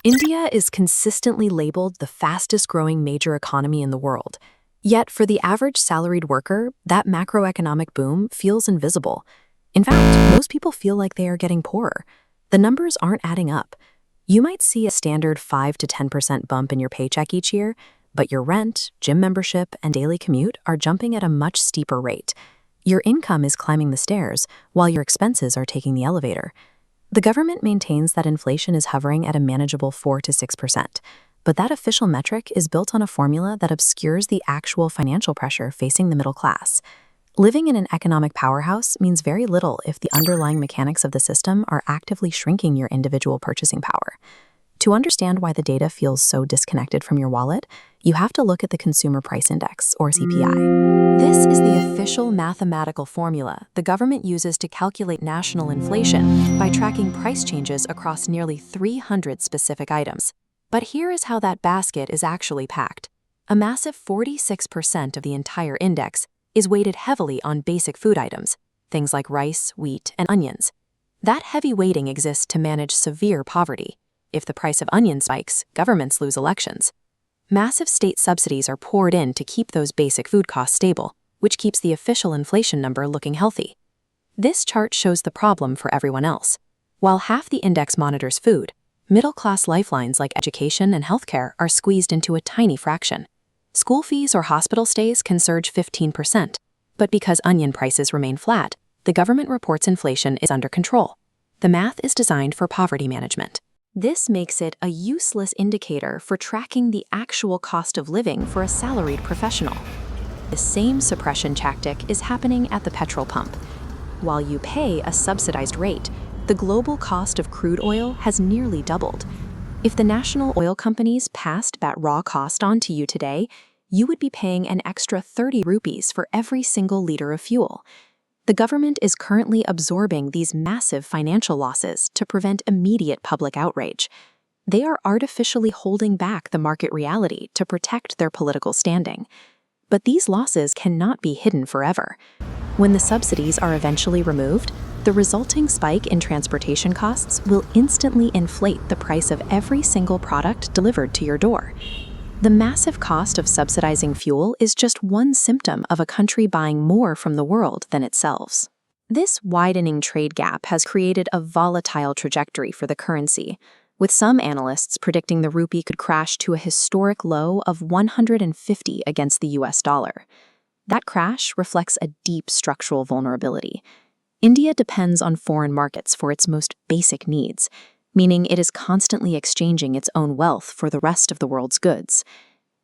India is consistently labeled the fastest-growing major economy in the world. Yet, for the average salaried worker, that macroeconomic boom feels invisible. In fact, most people feel like they are getting poorer. The numbers aren't adding up. You might see a standard 5 to 10% bump in your paycheck each year, but your rent, gym membership, and daily commute are jumping at a much steeper rate. Your income is climbing the stairs, while your expenses are taking the elevator. The government maintains that inflation is hovering at a manageable 4 to 6%, but that official metric is built on a formula that obscures the actual financial pressure facing the middle class. Living in an economic powerhouse means very little if the underlying mechanics of the system are actively shrinking your individual purchasing power. To understand why the data feels so disconnected from your wallet, you have to look at the Consumer Price Index, or CPI. This is the official mathematical formula the government uses to calculate national inflation by tracking price changes across nearly 300 specific items. But here is how that basket is actually packed. A massive 46% of the entire index is weighted heavily on basic food items, things like rice, wheat, and onions. That heavy weighting exists to manage severe poverty. If the price of onions spikes, governments lose elections. Massive state subsidies are poured in to keep those basic food costs stable, which keeps the official inflation number looking healthy. This chart shows the problem for everyone else. While half the index monitors food, middle-class lifelines like education and healthcare are squeezed into a tiny fraction. School fees or hospital stays can surge 15%, but because onion prices remain flat, the government reports inflation is under control. The math is designed for poverty management. This makes it a useless indicator for tracking the actual cost of living for a salaried professional. The same suppression tactic is happening at the petrol pump. While you pay a subsidized rate, the global cost of crude oil has nearly doubled. If the national oil companies passed that raw cost on to you today, you would be paying an extra 30 rupees for every single liter of fuel. The government is currently absorbing these massive financial losses to prevent immediate public outrage. They are artificially holding back the market reality to protect their political standing. But these losses cannot be hidden forever. When the subsidies are eventually removed, the resulting spike in transportation costs will instantly inflate the price of every single product delivered to your door. The massive cost of subsidizing fuel is just one symptom of a country buying more from the world than it sells. This widening trade gap has created a volatile trajectory for the currency, with some analysts predicting the rupee could crash to a historic low of 150 against the US dollar. That crash reflects a deep structural vulnerability. India depends on foreign markets for its most basic needs, meaning it is constantly exchanging its own wealth for the rest of the world's goods.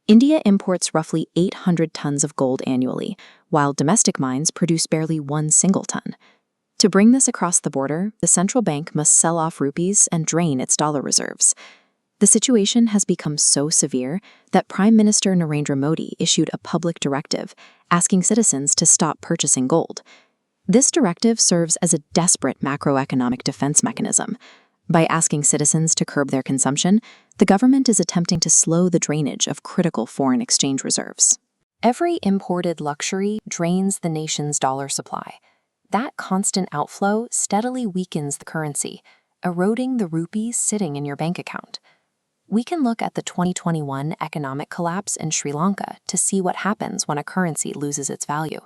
India imports roughly 800 tons of gold annually, while domestic mines produce barely one single ton. To bring this across the border, the central bank must sell off rupees and drain its dollar reserves. The situation has become so severe that Prime Minister Narendra Modi issued a public directive asking citizens to stop purchasing gold. This directive serves as a desperate macroeconomic defense mechanism. By asking citizens to curb their consumption, the government is attempting to slow the drainage of critical foreign exchange reserves. Every imported luxury drains the nation's dollar supply. That constant outflow steadily weakens the currency, eroding the rupees sitting in your bank account. We can look at the 2021 economic collapse in Sri Lanka to see what happens when a currency loses its value.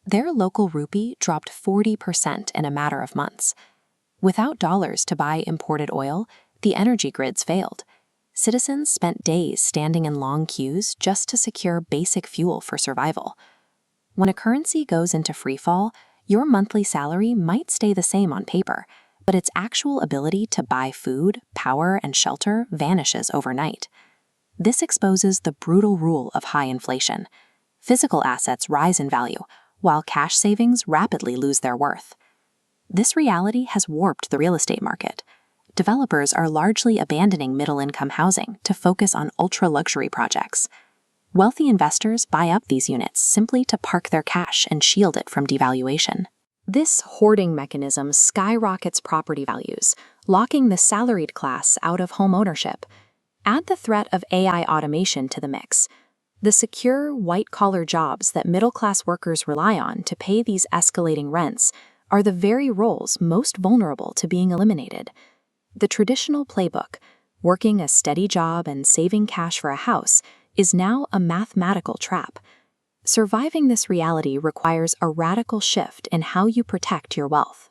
Their local rupee dropped 40% in a matter of months. Without dollars to buy imported oil, the energy grids failed. Citizens spent days standing in long queues just to secure basic fuel for survival. When a currency goes into freefall, your monthly salary might stay the same on paper, but its actual ability to buy food, power, and shelter vanishes overnight. This exposes the brutal rule of high inflation. Physical assets rise in value, while cash savings rapidly lose their worth. This reality has warped the real estate market. Developers are largely abandoning middle-income housing to focus on ultra-luxury projects. Wealthy investors buy up these units simply to park their cash and shield it from devaluation. This hoarding mechanism skyrockets property values, locking the salaried class out of home ownership. Add the threat of AI automation to the mix. The secure, white-collar jobs that middle-class workers rely on to pay these escalating rents are the very roles most vulnerable to being eliminated. The traditional playbook, Working a steady job and saving cash for a house is now a mathematical trap. Surviving this reality requires a radical shift in how you protect your wealth.